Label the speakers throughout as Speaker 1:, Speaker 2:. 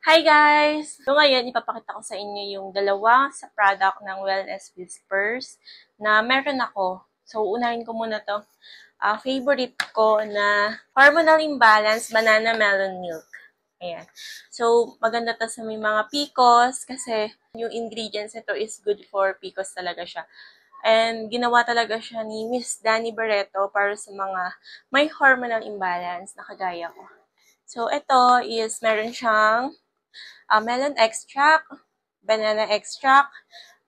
Speaker 1: Hi guys! So ngayon, ipapakita ko sa inyo yung dalawa sa product ng Wellness Whispers na meron ako. So, unahin ko muna to. Favorite ko na hormonal imbalance banana melon milk. Ayan. So, maganda to sa may mga PCOS kasi yung ingredients nito is good for PCOS talaga siya. And ginawa talaga siya ni Miss Danny Barreto para sa mga may hormonal imbalance na kagaya ko. So, ito is meron siyang melon extract, banana extract,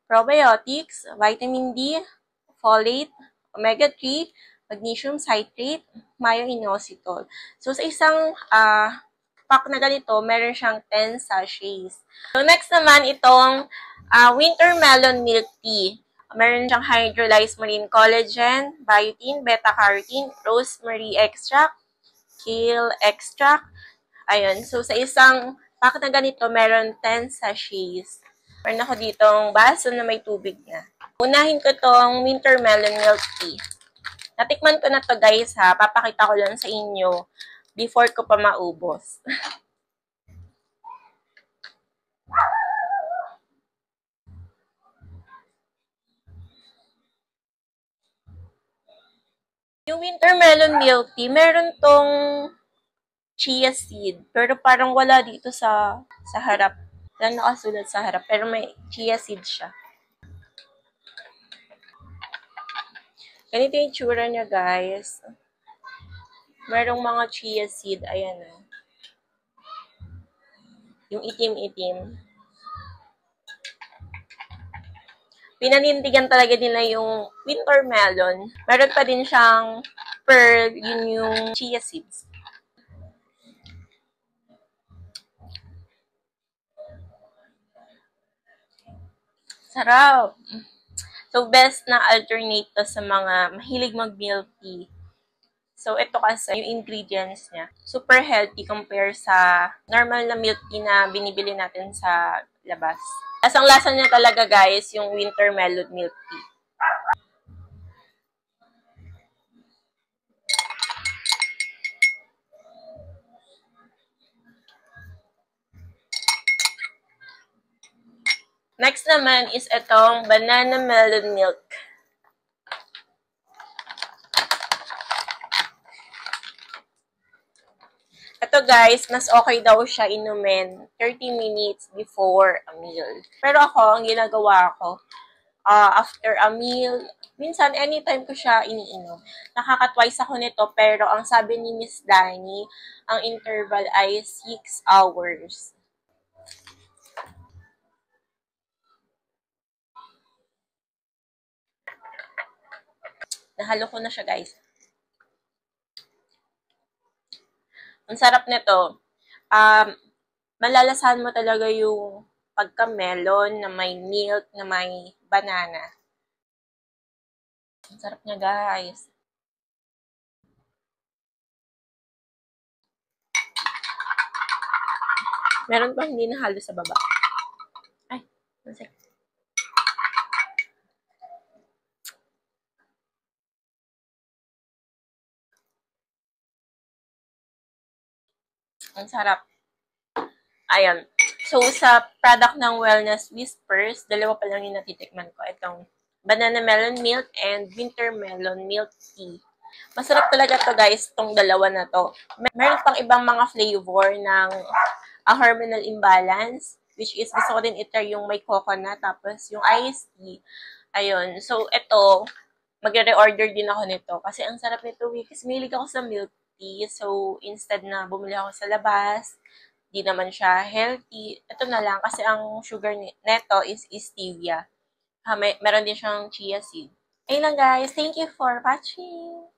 Speaker 1: probiotics, vitamin D, folate, omega-3, magnesium citrate, myo-inositol. So, sa isang pack na ganito, meron siyang 10 sachets. So, next naman itong winter melon milk tea. Meron siyang hydrolyzed marine collagen, biotin, beta-carotene, rosemary extract, kale extract. Ayun. So, sa isang pack na ganito, meron 10 sachets. Meron ako ditong baso na may tubig na. Unahin ko tong winter melon milk tea. Natikman ko na to guys ha. Papakita ko lang sa inyo before ko pa maubos. Yung winter melon milk tea, meron tong chia seed. Pero parang wala dito sa harap. Lang nakasulat sa harap. Pero may chia seed siya. Ganito yung tsura niya, guys. Merong mga chia seed. Ayan na. Yung itim-itim. Pinanindigan talaga nila yung winter melon. Meron pa din siyang pearl, yun yung chia seeds. Sarap! So, best na alternate to sa mga mahilig mag-milk tea. So, ito kasi yung ingredients niya. Super healthy compare sa normal na milk tea na binibili natin sa labas. Lasang-lasa niya talaga guys yung winter melon milk tea. Next naman is itong banana melon milk. Ito guys, mas okay daw siya inumin 30 minutes before a meal. Pero ako, ang ginagawa ko, after a meal, minsan anytime ko siya iniinom. Nakaka-twice ako nito, pero ang sabi ni Miss Danny, ang interval ay 6 hours. Nahalo ko na siya guys. Ang sarap nito. Malalasahan mo talaga yung pagka-melon na may milk, na may banana. Ang sarap niya, guys. Meron pa hindi nahalo sa baba. Ay, masik. Ang sarap. Ayan. So, sa product ng Wellness Whispers, dalawa pa lang yung natitikman ko. Itong banana melon milk and winter melon milk tea. Masarap talaga to guys, itong dalawa na to. Meron pang ibang mga flavor ng hormonal imbalance, which is gusto ko din itry yung may coconut, tapos yung iced tea. Ayun. So, ito, magre-reorder din ako nito. Kasi ang sarap nito, kasi mahilig ako sa milk tea. So, instead na bumili ako sa labas, di naman siya healthy. Ito na lang kasi ang sugar neto is stevia. Meron din siyang chia seed. Ayun lang guys. Thank you for watching.